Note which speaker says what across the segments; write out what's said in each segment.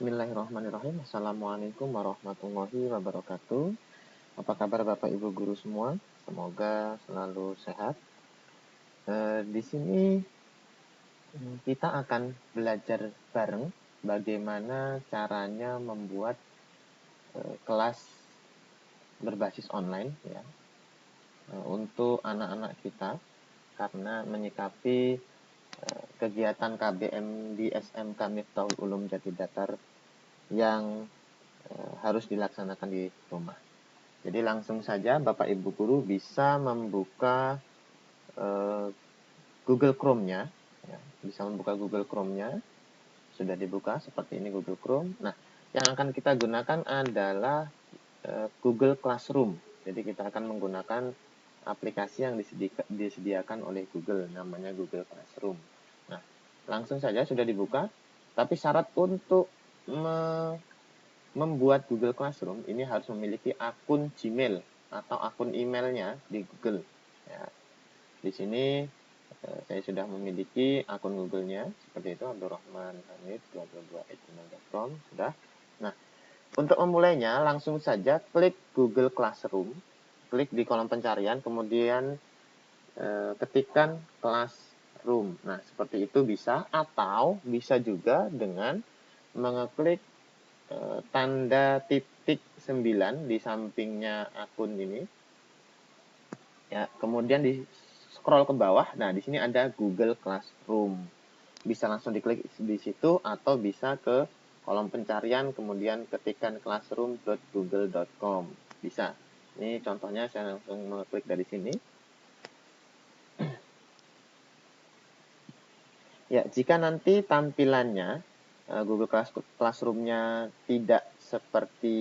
Speaker 1: Bismillahirrahmanirrahim. Assalamualaikum warahmatullahi wabarakatuh. Apa kabar Bapak Ibu guru semua? Semoga selalu sehat. Di sini kita akan belajar bareng bagaimana caranya membuat kelas berbasis online ya untuk anak-anak kita, karena menyikapi kegiatan KBM di SMK Miftahul Ulum Jatidatar yang harus dilaksanakan di rumah. Jadi langsung saja Bapak Ibu guru bisa membuka Google Chrome-nya, ya, bisa membuka Google Chrome-nya. Sudah dibuka seperti ini Google Chrome. Nah, yang akan kita gunakan adalah Google Classroom. Jadi kita akan menggunakan aplikasi yang disediakan oleh Google, namanya Google Classroom. Nah, langsung saja sudah dibuka. Tapi syarat untuk membuat Google Classroom ini harus memiliki akun Gmail atau akun emailnya di Google. Ya. Di sini saya sudah memiliki akun Google-nya seperti itu, abdurrahmanhamid22@gmail.com. Sudah. Nah, untuk memulainya langsung saja klik Google Classroom, klik di kolom pencarian, kemudian ketikkan Classroom. Nah, seperti itu bisa, atau bisa juga dengan mengeklik tanda titik 9 di sampingnya akun ini. Ya, kemudian di scroll ke bawah. Nah, di sini ada Google Classroom. Bisa langsung diklik di situ atau bisa ke kolom pencarian kemudian ketikkan classroom.google.com. Bisa. Ini contohnya saya langsung mengklik dari sini. Ya, jika nanti tampilannya Google Classroom-nya tidak seperti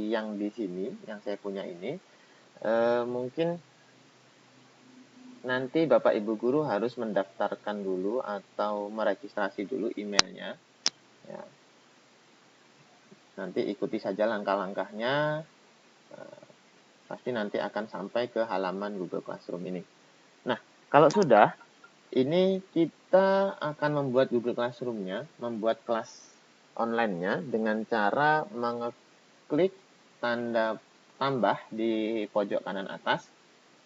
Speaker 1: yang di sini, yang saya punya ini, mungkin nanti Bapak Ibu guru harus mendaftarkan dulu atau meregistrasi dulu emailnya. Ya. Nanti ikuti saja langkah-langkahnya, pasti nanti akan sampai ke halaman Google Classroom ini. Nah, kalau sudah, ini kita akan membuat Google Classroom-nya, membuat kelas online-nya dengan cara mengeklik tanda tambah di pojok kanan atas.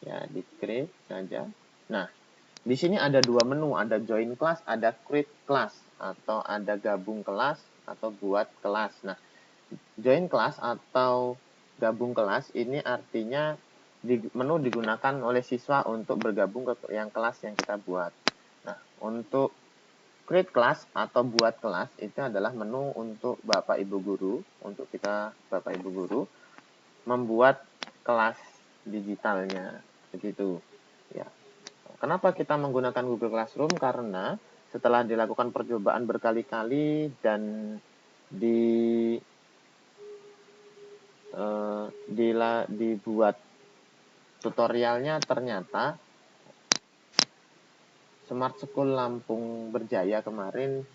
Speaker 1: Ya, diklik saja. Nah, di sini ada dua menu, ada join class, ada create class, atau ada gabung kelas, atau buat kelas. Nah, join class atau gabung kelas ini artinya menu digunakan oleh siswa untuk bergabung ke yang kelas yang kita buat. Nah, untuk create class atau buat kelas itu adalah menu untuk Bapak Ibu guru, untuk kita Bapak Ibu guru membuat kelas digitalnya, begitu. Ya. Kenapa kita menggunakan Google Classroom? Karena setelah dilakukan percobaan berkali-kali dan dibuat tutorialnya, ternyata Smart School Lampung Berjaya kemarin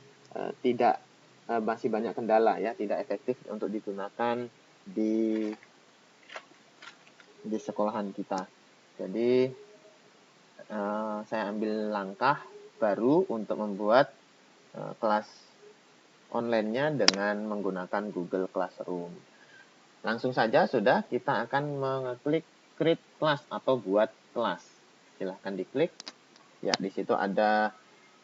Speaker 1: masih banyak kendala ya, tidak efektif untuk digunakan di sekolahan kita. Jadi saya ambil langkah baru untuk membuat kelas online-nya dengan menggunakan Google Classroom. Langsung saja sudah, kita akan mengklik create class atau buat kelas. Silahkan diklik. Ya, di situ ada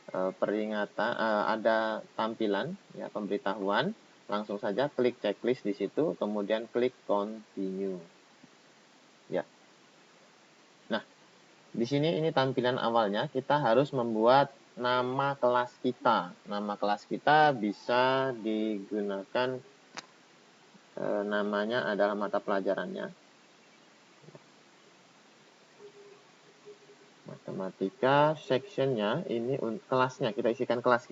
Speaker 1: peringatan, ada tampilan ya, pemberitahuan. Langsung saja klik checklist di situ, kemudian klik continue. Ya. Nah, di sini ini tampilan awalnya, kita harus membuat nama kelas kita. Nama kelas kita bisa digunakan, namanya adalah mata pelajarannya. Matematika, sectionnya, ini kelasnya, kita isikan kelas.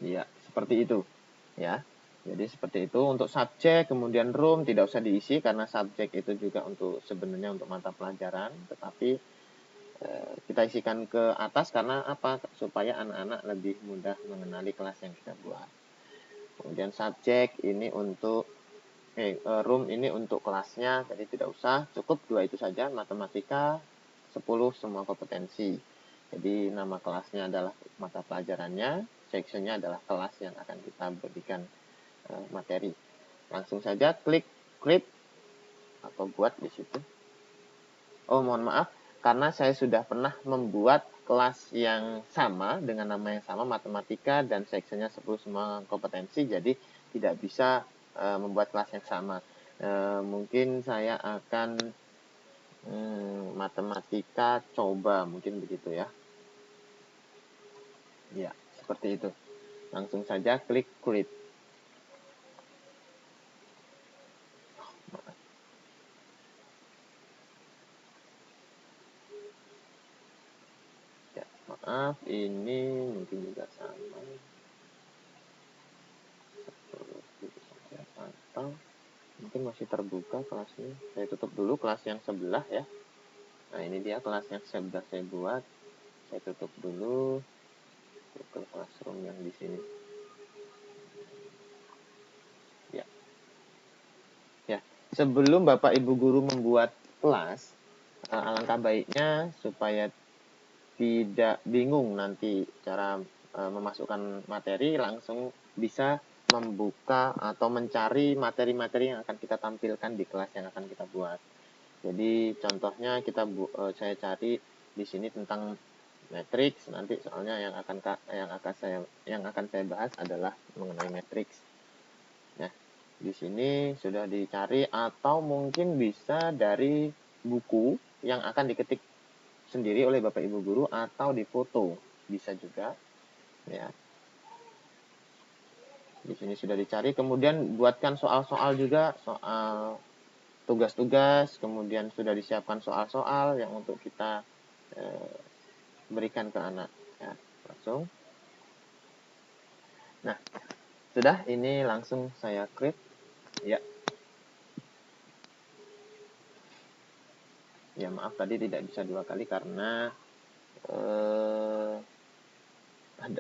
Speaker 1: Ya, seperti itu. Ya, jadi seperti itu. Untuk subjek, kemudian room tidak usah diisi karena subjek itu juga sebenarnya untuk mata pelajaran, tetapi kita isikan ke atas karena apa? Supaya anak-anak lebih mudah mengenali kelas yang kita buat. Kemudian subjek ini untuk room ini untuk kelasnya, jadi tidak usah, cukup dua itu saja, matematika, 10 semua kompetensi. Jadi nama kelasnya adalah mata pelajarannya, sectionnya adalah kelas yang akan kita berikan materi. Langsung saja klik create atau buat di situ. Oh, mohon maaf, karena saya sudah pernah membuat kelas yang sama dengan nama yang sama, matematika, dan sectionnya 10 semua kompetensi, jadi tidak bisa membuat kelas yang sama. Mungkin saya akan matematika coba, mungkin begitu ya. Ya, seperti itu. Langsung saja klik create. Ya, maaf, ini mungkin juga sama. Saya pantau. Mungkin masih terbuka kelasnya. Saya tutup dulu kelas yang sebelah ya. Nah, ini dia kelas yang sudah saya buat. Saya tutup dulu Google Classroom yang di sini. Ya. Ya, sebelum Bapak Ibu guru membuat kelas, alangkah baiknya supaya tidak bingung nanti cara memasukkan materi, langsung bisa membuka atau mencari materi-materi yang akan kita tampilkan di kelas yang akan kita buat. Jadi contohnya saya cari di sini tentang matriks, nanti soalnya yang akan saya bahas adalah mengenai matriks. Nah, di sini sudah dicari, atau mungkin bisa dari buku yang akan diketik sendiri oleh Bapak Ibu guru, atau di foto bisa juga ya. Di sini sudah dicari, kemudian buatkan soal-soal juga, soal tugas-tugas, kemudian sudah disiapkan soal-soal yang untuk kita berikan ke anak ya, langsung. Nah, sudah, ini langsung saya create ya. Ya, maaf tadi tidak bisa 2 kali karena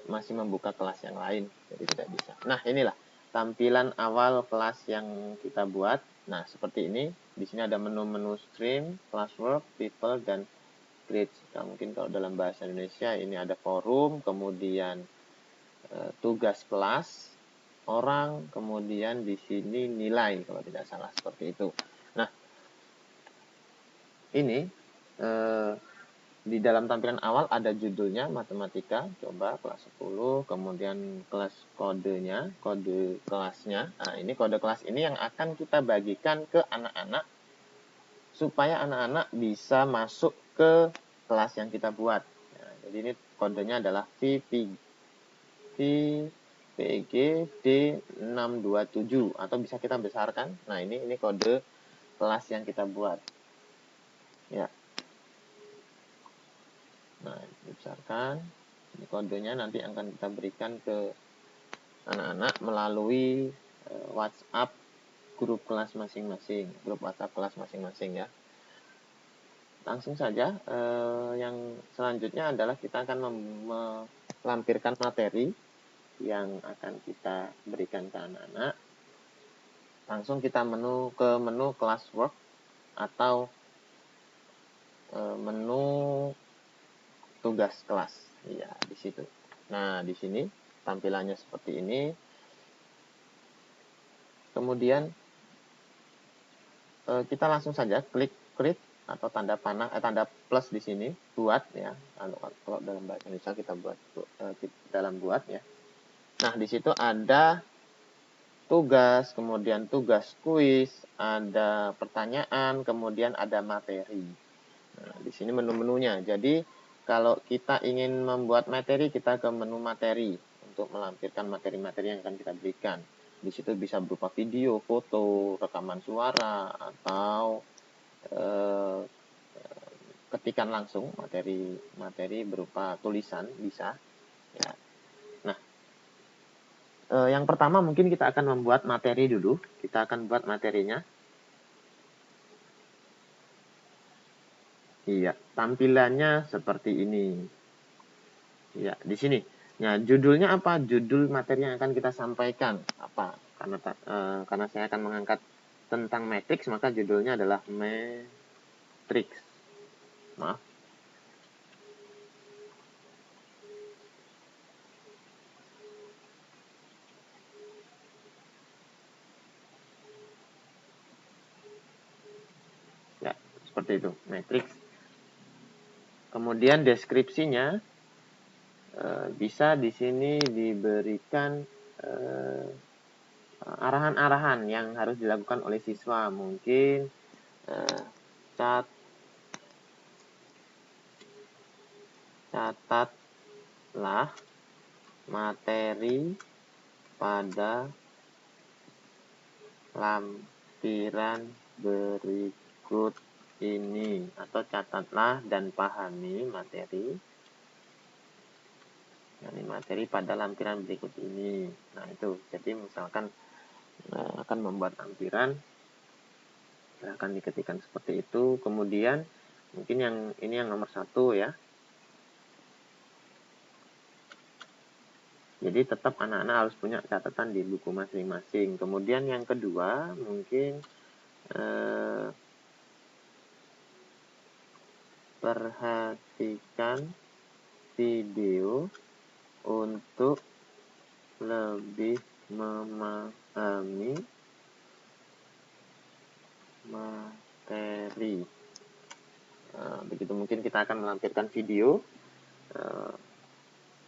Speaker 1: masih membuka kelas yang lain, jadi tidak bisa. Nah, inilah tampilan awal kelas yang kita buat. Nah, seperti ini. Di sini ada menu-menu stream, classwork, people, dan grades. Nah, mungkin kalau dalam bahasa Indonesia ini ada forum, kemudian tugas kelas, orang, kemudian di sini nilai kalau tidak salah, seperti itu. Nah, ini di dalam tampilan awal ada judulnya matematika, coba kelas 10, kemudian kelas kodenya, kode kelasnya. Nah, ini kode kelas ini yang akan kita bagikan ke anak-anak supaya anak-anak bisa masuk ke kelas yang kita buat. Nah, jadi ini kodenya adalah VPG D627 atau bisa kita besarkan. Nah, ini kode kelas yang kita buat. Ya. Nah, dibesarkan. Ini kodenya nanti akan kita berikan ke anak-anak melalui WhatsApp grup kelas masing-masing, grup WhatsApp kelas masing-masing ya. Langsung saja, yang selanjutnya adalah kita akan melampirkan materi yang akan kita berikan ke anak-anak. Langsung kita ke menu classwork atau menu tugas kelas. Ya, di situ. Nah, di sini tampilannya seperti ini. Kemudian kita langsung saja klik create atau tanda panah, tanda plus di sini, buat ya. Kalau dalam bahasa Indonesia kita buat dalam buat ya. Nah, di situ ada tugas, kemudian tugas kuis, ada pertanyaan, kemudian ada materi. Nah, di sini menu-menunya. Jadi kalau kita ingin membuat materi, kita ke menu materi untuk melampirkan materi-materi yang akan kita berikan. Di situ bisa berupa video, foto, rekaman suara, atau ketikan langsung materi berupa tulisan bisa. Ya. Nah, yang pertama mungkin kita akan membuat materi dulu. Kita akan buat materinya. Iya, tampilannya seperti ini. Ya, di sini. Nah, judulnya apa? Judul materi yang akan kita sampaikan apa? Karena saya akan mengangkat tentang matriks, maka judulnya adalah matriks. Maaf. seperti itu, matriks. Kemudian deskripsinya bisa di sini diberikan arahan-arahan yang harus dilakukan oleh siswa. Mungkin catatlah materi pada lampiran berikut ini, atau catatlah dan pahami materi pada lampiran berikut ini. Nah, itu jadi misalkan akan membuat lampiran, akan diketikkan seperti itu. Kemudian mungkin ini yang nomor 1 ya. Jadi tetap anak-anak harus punya catatan di buku masing-masing. Kemudian yang kedua mungkin perhatikan video untuk lebih memahami materi. Begitu, mungkin kita akan melampirkan video.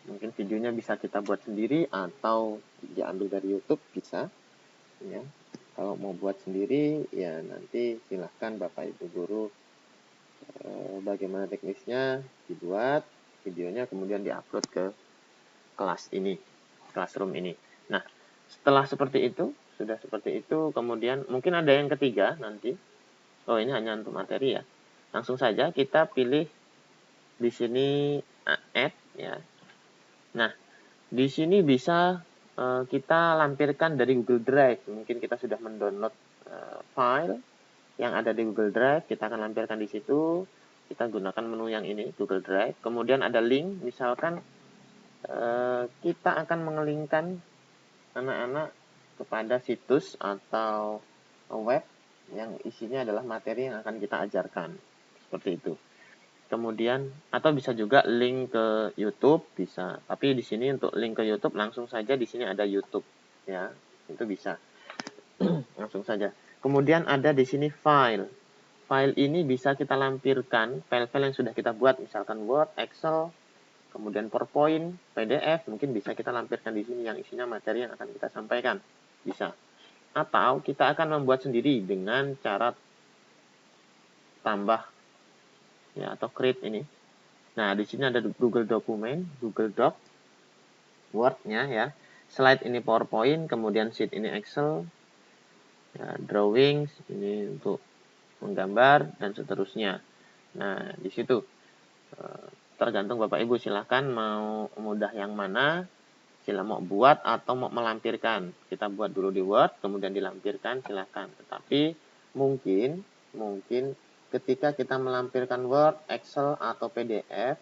Speaker 1: Mungkin videonya bisa kita buat sendiri atau diambil dari YouTube, bisa. Ya, kalau mau buat sendiri, ya nanti silahkan Bapak Ibu Guru bagaimana teknisnya, dibuat videonya, kemudian diupload ke kelas ini, classroom ini. Nah, setelah seperti itu, sudah seperti itu, kemudian mungkin ada yang ketiga nanti. Oh, ini hanya untuk materi ya. Langsung saja kita pilih di sini add ya. Nah, di sini bisa kita lampirkan dari Google Drive. Mungkin kita sudah mendownload file yang ada di Google Drive, kita akan lampirkan di situ. Kita gunakan menu yang ini, Google Drive. Kemudian ada link, misalkan kita akan mengelingkan anak-anak kepada situs atau web yang isinya adalah materi yang akan kita ajarkan. Seperti itu. Kemudian atau bisa juga link ke YouTube, bisa. Tapi di sini untuk link ke YouTube langsung saja di sini ada YouTube ya. Itu bisa. Langsung saja. Kemudian ada di sini file. File ini bisa kita lampirkan file-file yang sudah kita buat, misalkan Word, Excel, kemudian PowerPoint, PDF, mungkin bisa kita lampirkan di sini yang isinya materi yang akan kita sampaikan. Bisa. Atau kita akan membuat sendiri dengan cara tambah ya, atau create ini. Nah, di sini ada Google Dokumen, Google Doc, Word-nya ya. Slide ini PowerPoint, kemudian sheet ini Excel, ya, drawings ini untuk menggambar dan seterusnya. Nah, di situ tergantung Bapak Ibu, silahkan mau mudah yang mana, sila mau buat atau mau melampirkan. Kita buat dulu di Word, kemudian dilampirkan, silahkan. Tetapi mungkin ketika kita melampirkan Word, Excel, atau PDF,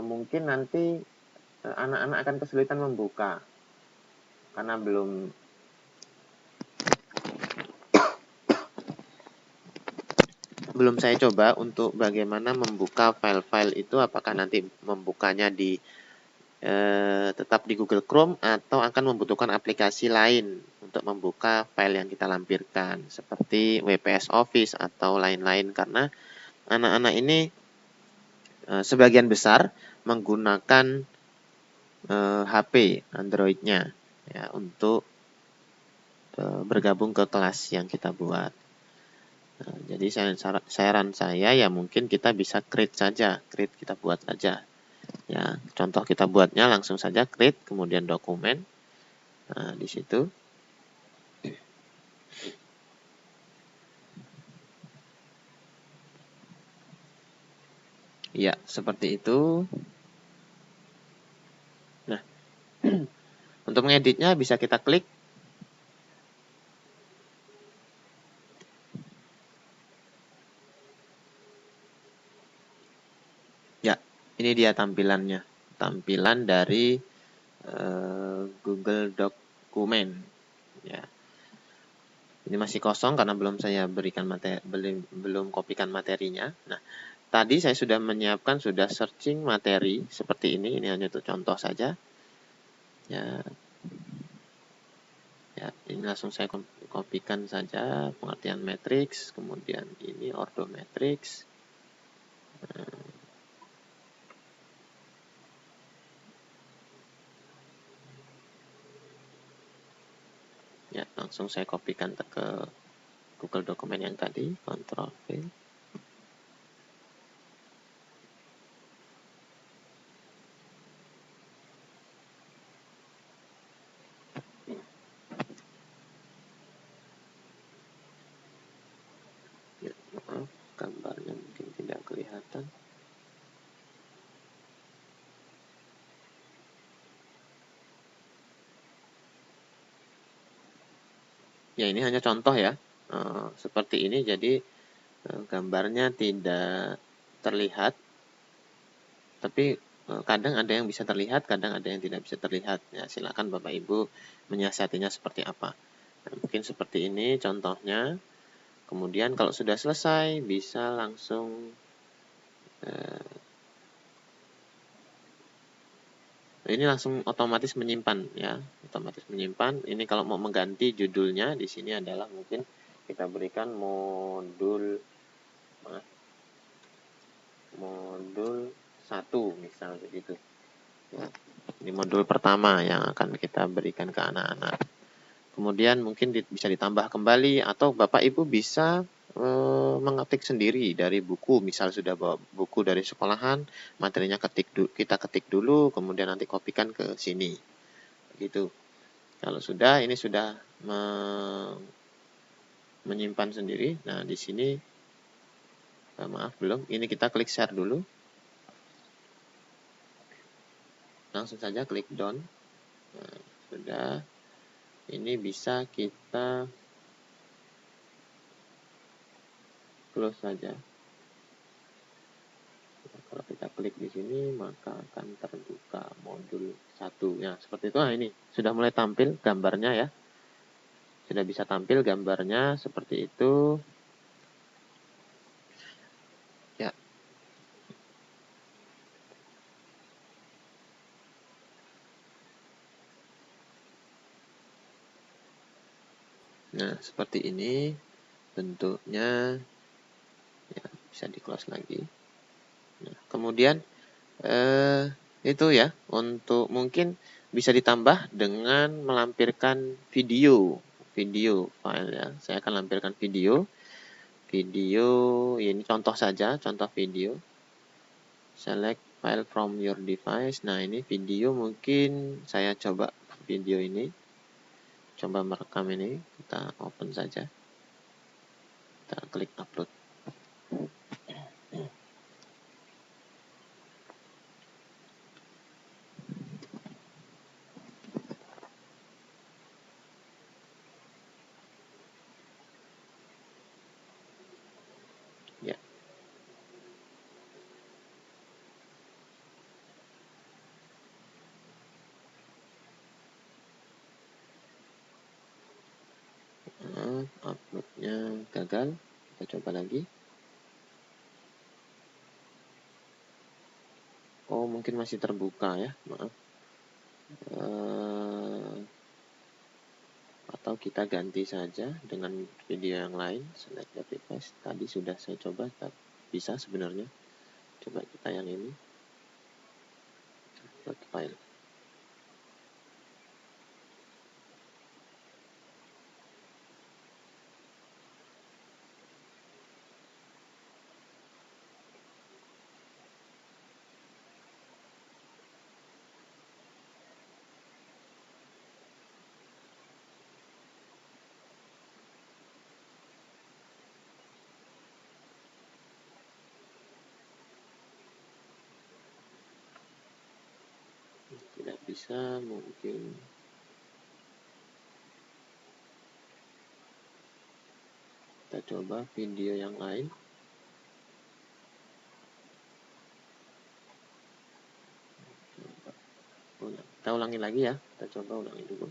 Speaker 1: mungkin nanti anak-anak akan kesulitan membuka karena belum saya coba untuk bagaimana membuka file-file itu, apakah nanti membukanya di tetap di Google Chrome atau akan membutuhkan aplikasi lain untuk membuka file yang kita lampirkan seperti WPS Office atau lain-lain, karena anak-anak ini sebagian besar menggunakan HP Android-nya ya untuk bergabung ke kelas yang kita buat. Jadi saran saya ya mungkin kita bisa create kita buat saja. Ya, contoh kita buatnya langsung saja create, kemudian dokumen. Nah, di situ. Ya, seperti itu. Nah, untuk mengeditnya bisa kita klik. Ya, ini dia tampilannya. Tampilan dari Google Dokumen. Ya. Ini masih kosong karena belum saya berikan belum kopikan materinya. Nah, tadi saya sudah menyiapkan, sudah searching materi seperti ini. Ini hanya untuk contoh saja. Ya, ini langsung saya kopikan saja pengertian matriks, kemudian ini ordo matriks. Ya, langsung saya kopikan ke Google Dokumen yang tadi, Ctrl V. Ya, maaf, gambarnya mungkin tidak kelihatan. Ya, ini hanya contoh ya. Seperti ini, jadi gambarnya tidak terlihat, tapi kadang ada yang bisa terlihat, kadang ada yang tidak bisa terlihat. Ya, silakan Bapak Ibu menyiasatinya seperti apa. Nah, mungkin seperti ini contohnya. Kemudian kalau sudah selesai, bisa langsung ini langsung otomatis menyimpan ya, otomatis menyimpan. Ini kalau mau mengganti judulnya di sini adalah mungkin kita berikan modul 1 misal begitu. Ya, ini modul pertama yang akan kita berikan ke anak-anak. Kemudian mungkin bisa ditambah kembali atau Bapak Ibu bisa mengetik sendiri dari buku. Misal sudah bawa buku dari sekolahan, materinya kita ketik dulu, kemudian nanti kopikan ke sini. Begitu. Kalau sudah, ini sudah menyimpan sendiri. Nah, di sini maaf belum. Ini kita klik share dulu. Langsung saja klik done. Nah, sudah. Ini bisa kita close saja. Kalau kita klik di sini, maka akan terbuka modul 1. Ya, seperti itu. Nah, ini sudah mulai tampil gambarnya ya. Sudah bisa tampil gambarnya seperti itu. Ya. Nah, seperti ini bentuknya. Ya, bisa di close lagi. Nah, kemudian itu ya, untuk mungkin bisa ditambah dengan melampirkan video file ya. Saya akan lampirkan video ini contoh saja, contoh video. Select file from your device. Nah, ini video, mungkin saya coba video ini, coba merekam ini, kita open saja, kita klik upload. Ya. Uploadnya gagal, kita coba lagi. Oh, mungkin masih terbuka ya, maaf. Atau kita ganti saja dengan video yang lain. Select the device. Tadi sudah saya coba, bisa sebenarnya. Coba kita yang ini. Upload file. Tidak bisa, mungkin kita coba video yang lain. Kita ulangi lagi ya, kita coba ulangi dulu.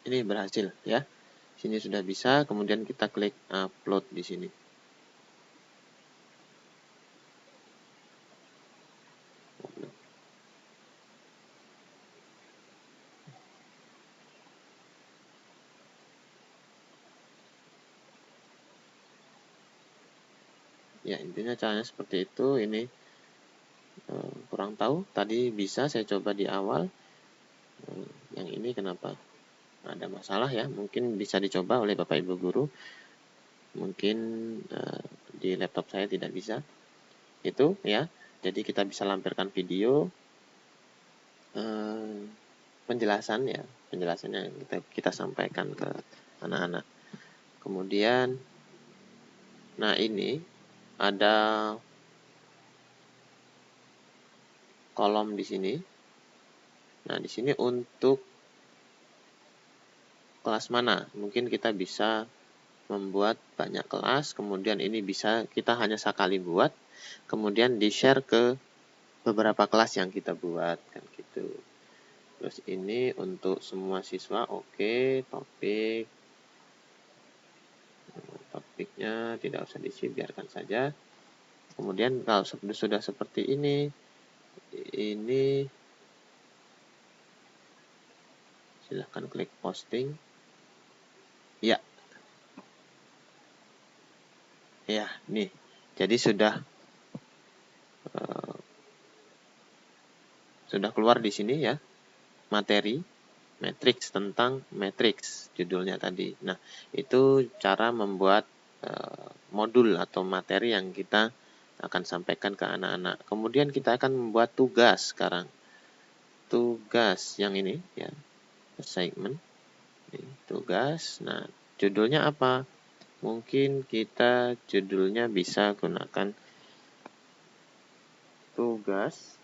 Speaker 1: Ini berhasil ya. Sini sudah bisa, kemudian kita klik upload di sini. Ya, intinya caranya seperti itu. Ini kurang tahu, tadi bisa saya coba di awal. Yang ini kenapa ada masalah ya? Mungkin bisa dicoba oleh Bapak Ibu guru. Mungkin di laptop saya tidak bisa. Itu ya. Jadi kita bisa lampirkan video penjelasan ya, penjelasannya kita sampaikan ke anak-anak. Kemudian nah ini ada kolom di sini. Nah, di sini untuk kelas mana? Mungkin kita bisa membuat banyak kelas, kemudian ini bisa kita hanya sekali buat, kemudian di-share ke beberapa kelas yang kita buat, kan gitu. Terus ini untuk semua siswa, oke, topiknya tidak usah diisi, biarkan saja. Kemudian kalau sudah seperti ini silahkan klik posting. Ya, nih. Jadi sudah keluar di sini ya. Materi matriks tentang matriks judulnya tadi. Nah, itu cara membuat modul atau materi yang kita akan sampaikan ke anak-anak. Kemudian kita akan membuat tugas sekarang. Tugas yang ini ya. Assignment. Tugas. Nah, judulnya apa? Mungkin kita judulnya bisa gunakan tugas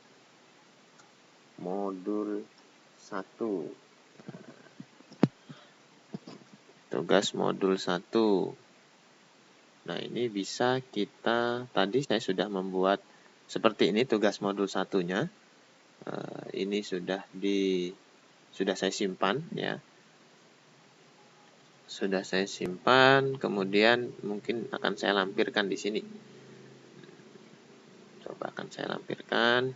Speaker 1: modul 1. Tugas modul 1. Nah, ini bisa kita, tadi saya sudah membuat seperti ini tugas modul 1-nya. Ini sudah saya simpan ya. Sudah saya simpan, kemudian mungkin akan saya lampirkan di sini. Coba akan saya lampirkan.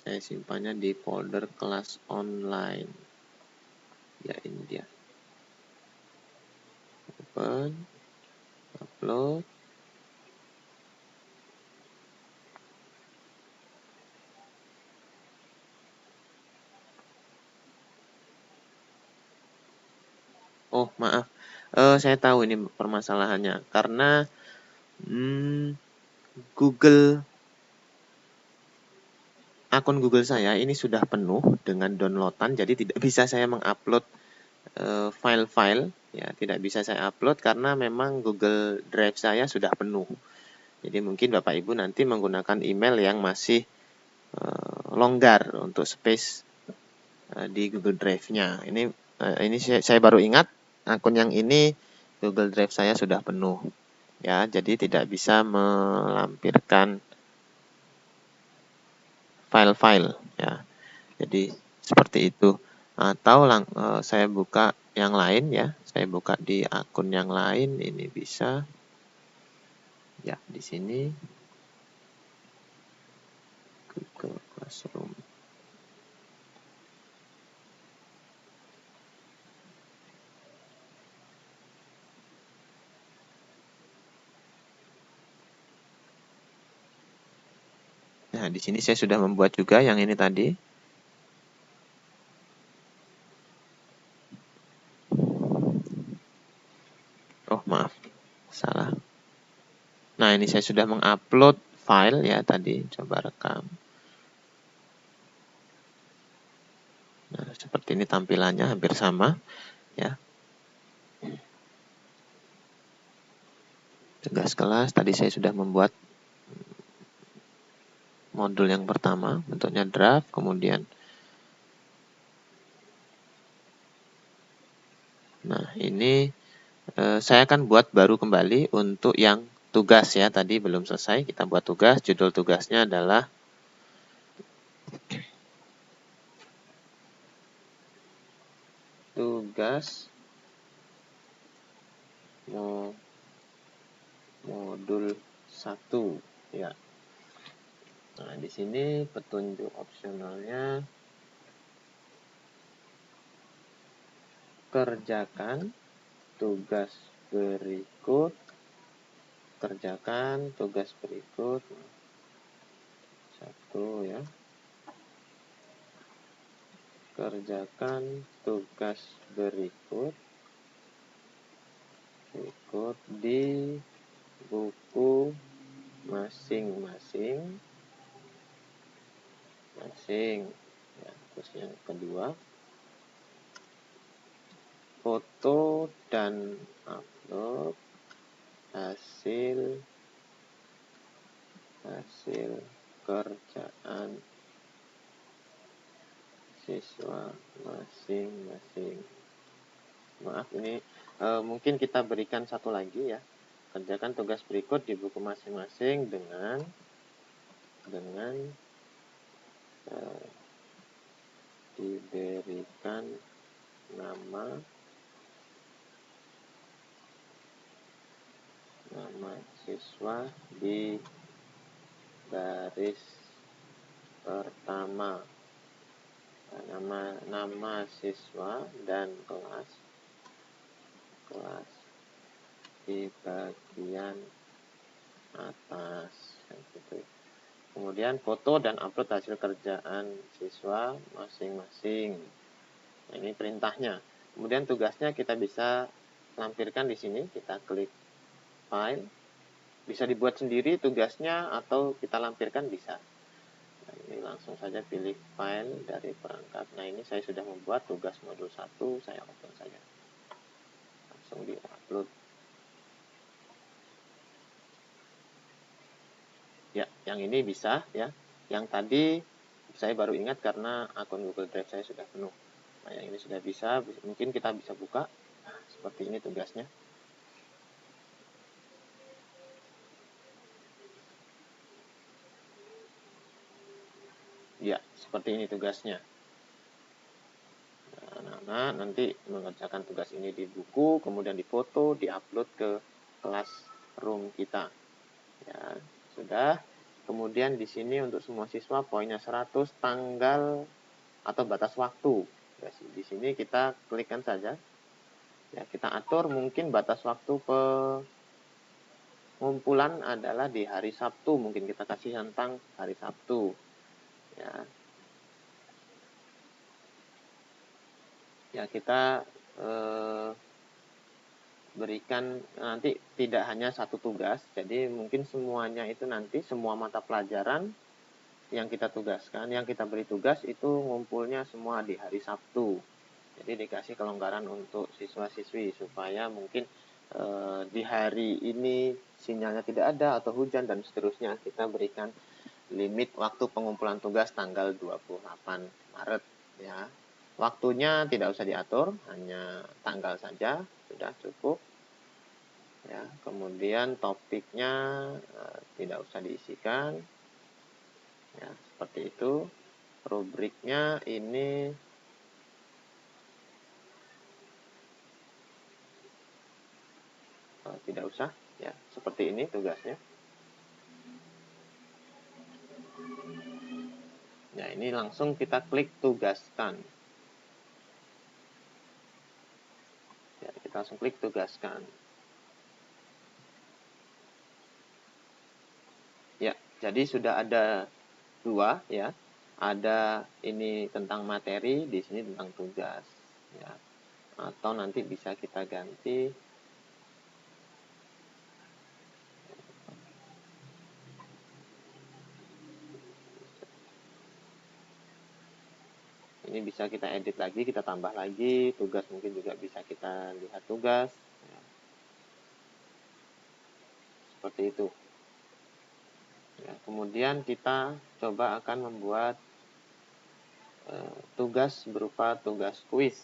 Speaker 1: Saya simpannya di folder kelas online. Ya, ini dia. Open, upload. Oh, maaf. Saya tahu ini permasalahannya. Karena akun Google saya ini sudah penuh dengan downloadan, jadi tidak bisa saya mengupload file-file. Ya, tidak bisa saya upload karena memang Google Drive saya sudah penuh. Jadi mungkin Bapak Ibu nanti menggunakan email yang masih longgar untuk space di Google Drive-nya. Ini saya baru ingat akun yang ini Google Drive saya sudah penuh. Ya, jadi tidak bisa melampirkan file-file ya. Jadi seperti itu. Atau saya buka yang lain ya. Saya buka di akun yang lain, ini bisa. Ya, di sini Google Classroom. Nah, di sini saya sudah membuat juga yang ini tadi. Oh, maaf. Salah. Nah, ini saya sudah mengupload file ya tadi. Coba rekam. Nah, seperti ini tampilannya hampir sama ya. Tugas kelas tadi saya sudah membuat modul yang pertama, bentuknya draft, kemudian nah, ini saya akan buat baru kembali untuk yang tugas ya, tadi belum selesai, kita buat tugas. Judul tugasnya adalah tugas modul 1 ya. Nah, di sini petunjuk opsionalnya kerjakan tugas berikut, satu ya. Kerjakan tugas berikut di buku masing-masing. Ya, terus yang kedua, foto dan upload hasil kerjaan siswa masing-masing. Maaf, ini mungkin kita berikan satu lagi ya. Kerjakan tugas berikut di buku masing-masing dengan diberikan nama siswa di baris pertama. Nama siswa dan kelas di bagian atas. Kemudian foto dan upload hasil kerjaan siswa masing-masing. Nah, ini perintahnya. Kemudian tugasnya kita bisa lampirkan di sini. Kita klik file. Bisa dibuat sendiri tugasnya atau kita lampirkan bisa. Nah, ini langsung saja pilih file dari perangkat. Nah, ini saya sudah membuat tugas modul 1. Saya open saja. Langsung di-upload. Ya, yang ini bisa ya. Yang tadi saya baru ingat karena akun Google Drive saya sudah penuh. Nah, yang ini sudah bisa, mungkin kita bisa buka. Nah, seperti ini tugasnya. Ya, seperti ini tugasnya. Nah, nanti mengerjakan tugas ini di buku, kemudian difoto, diupload ke Classroom kita. Ya, sudah. Kemudian di sini untuk semua siswa poinnya 100, tanggal atau batas waktu. Ya, di sini kita klikkan saja. Ya, kita atur mungkin batas waktu pengumpulan adalah di hari Sabtu. Mungkin kita kasih tentang hari Sabtu. Ya, kita berikan nanti tidak hanya satu tugas, jadi mungkin semuanya itu nanti semua mata pelajaran yang kita tugaskan, yang kita beri tugas itu ngumpulnya semua di hari Sabtu. Jadi dikasih kelonggaran untuk siswa-siswi supaya mungkin di hari ini sinyalnya tidak ada atau hujan dan seterusnya, kita berikan limit waktu pengumpulan tugas tanggal 28 Maret ya. Waktunya tidak usah diatur, hanya tanggal saja sudah cukup. Ya, kemudian topiknya tidak usah diisikan. Ya, seperti itu. Rubriknya ini tidak usah, ya, seperti ini tugasnya. Ya, ini langsung kita klik tugaskan. Ya, kita langsung klik tugaskan. Ya, jadi sudah ada dua ya. Ada ini tentang materi, di sini tentang tugas ya. Atau nanti bisa kita ganti ini, bisa kita edit lagi, kita tambah lagi tugas, mungkin juga bisa kita lihat tugas ya. Seperti itu ya. Kemudian kita coba akan membuat tugas berupa tugas kuis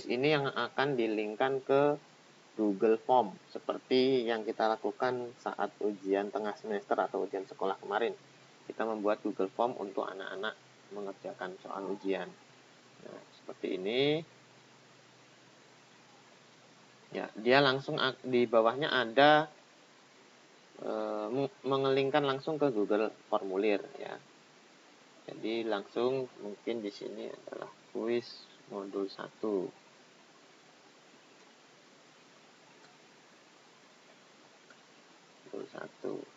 Speaker 1: ini yang akan dilingkan ke Google Form seperti yang kita lakukan saat ujian tengah semester atau ujian sekolah kemarin. Kita membuat Google Form untuk anak-anak mengerjakan soal ujian. Nah, seperti ini. Ya, dia langsung di bawahnya ada mengelingkan langsung ke Google Formulir ya. Jadi langsung mungkin di sini adalah kuis modul 1. Modul 1.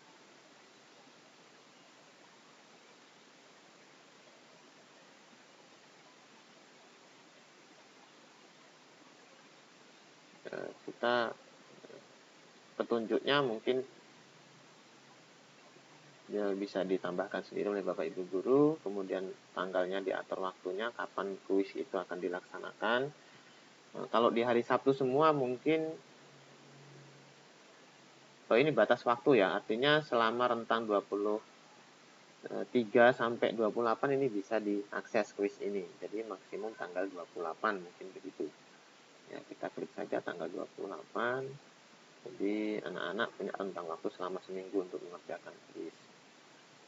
Speaker 1: Kita petunjuknya mungkin ya bisa ditambahkan sendiri oleh Bapak Ibu guru, kemudian tanggalnya diatur waktunya kapan kuis itu akan dilaksanakan. Nah, kalau di hari Sabtu semua mungkin ini batas waktu ya, artinya selama rentang 23 sampai 28 ini bisa diakses kuis ini. Jadi maksimum tanggal 28 mungkin begitu. Ya, kita klik saja tanggal 28. Jadi anak-anak punya rentang waktu selama seminggu untuk mengerjakan kuis.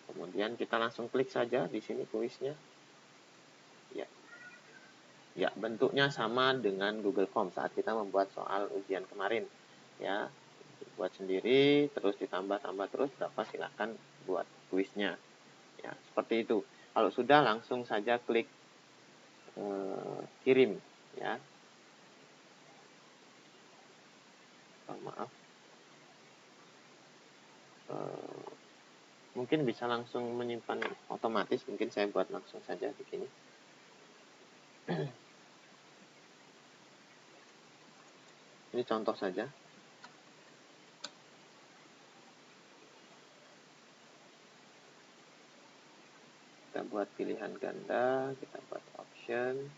Speaker 1: Kemudian kita langsung klik saja di sini kuisnya. Ya, bentuknya sama dengan Google Form saat kita membuat soal ujian kemarin. Ya, buat sendiri, terus ditambah-tambah terus berapa silahkan buat kuisnya. Ya, seperti itu. Kalau sudah langsung saja klik kirim. Ya, maaf. Mungkin bisa langsung menyimpan otomatis. Mungkin saya buat langsung saja begini. Ini contoh saja. Kita buat pilihan ganda, kita buat option.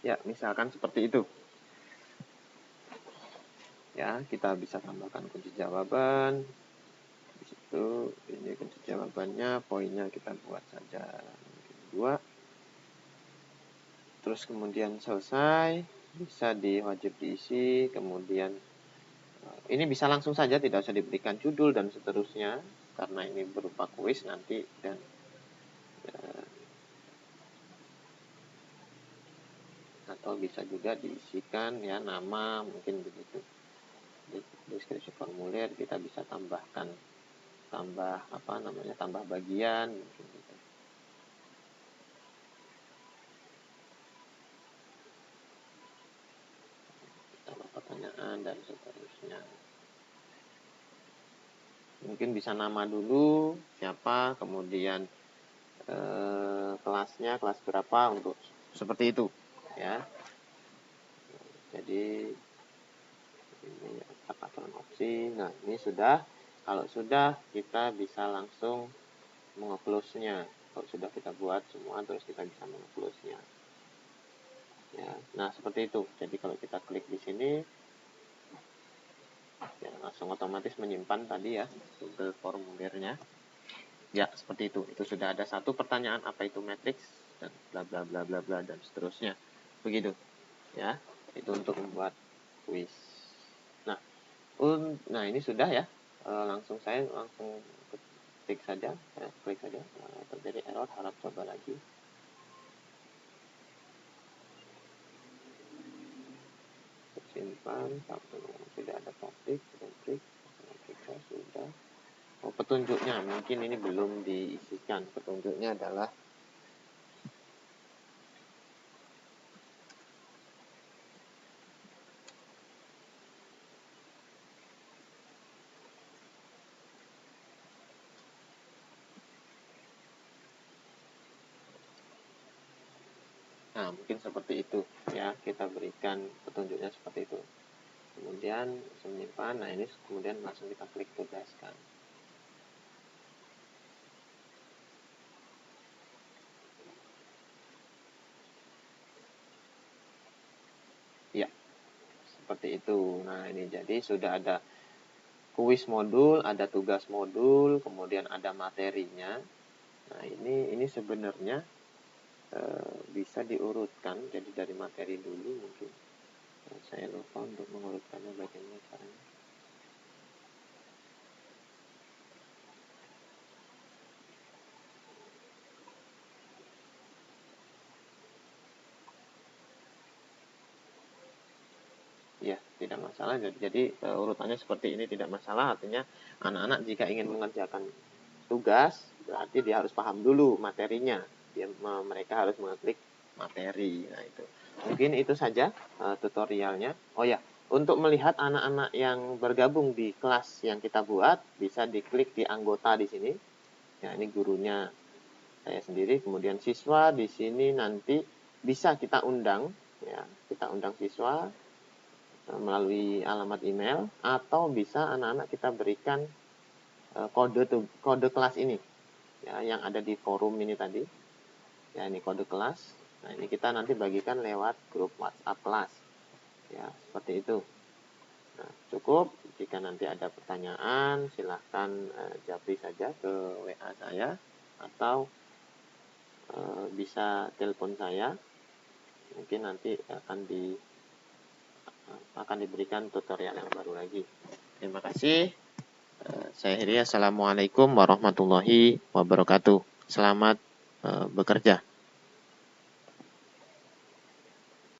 Speaker 1: Ya, misalkan seperti itu. Ya, kita bisa tambahkan kunci jawaban. Di situ, ini kunci jawabannya, poinnya kita buat saja mungkin 2. Terus kemudian selesai, bisa wajib diisi, kemudian ini bisa langsung saja, tidak usah diberikan judul dan seterusnya, karena ini berupa kuis nanti dan atau bisa juga diisikan ya nama mungkin begitu. Di deskripsi formulir kita bisa tambah bagian mungkin gitu. Tambah pertanyaan dan seterusnya. Mungkin bisa nama dulu siapa, kemudian kelasnya kelas berapa untuk seperti itu ya. Jadi ini apakah opsi. Nah, ini sudah. Kalau sudah, kita bisa langsung menge-close-nya. Kalau sudah kita buat semua, terus kita bisa menge-close-nya. Ya, nah seperti itu. Jadi kalau kita klik di sini, ya langsung otomatis menyimpan tadi ya Google formulirnya. Ya, seperti itu. Itu sudah ada satu pertanyaan, apa itu matriks, dan bla bla bla bla bla, dan seterusnya. Begitu. Ya, itu untuk membuat kuis. Nah, nah ini sudah ya. Langsung saya langsung klik saja, klik saja. Terjadi error, harap coba lagi. Simpan, sudah ada topik, klik sudah. Oh, petunjuknya mungkin ini belum diisikan. Petunjuknya adalah mungkin seperti itu ya, kita berikan petunjuknya seperti itu. Kemudian menyimpan, nah ini kemudian langsung kita klik tugaskan. Ya, seperti itu. Nah ini jadi sudah ada kuis modul, ada tugas modul, kemudian ada materinya. Nah ini sebenarnya bisa diurutkan, jadi dari materi dulu mungkin. Saya lupa untuk mengurutkannya bagaimana caranya. Ya, tidak masalah. Jadi urutannya seperti ini tidak masalah. Artinya anak-anak jika ingin mengerjakan tugas, berarti dia harus paham dulu materinya. Mereka harus mengeklik materi. Nah, itu. Mungkin itu saja tutorialnya. Oh ya, untuk melihat anak-anak yang bergabung di kelas yang kita buat, bisa diklik di anggota di sini. Ya, ini gurunya saya sendiri, kemudian siswa di sini nanti bisa kita undang, ya, kita undang siswa melalui alamat email, atau bisa anak-anak kita berikan kode kelas ini ya, yang ada di forum ini tadi ya, ini kode kelas. Nah ini kita nanti bagikan lewat grup WhatsApp kelas ya, seperti itu. Nah, cukup. Jika nanti ada pertanyaan silahkan japri saja ke WA saya, atau bisa telepon saya, mungkin nanti akan diberikan tutorial yang baru lagi. Terima kasih. Saya akhiri. Assalamualaikum warahmatullahi wabarakatuh. Selamat bekerja.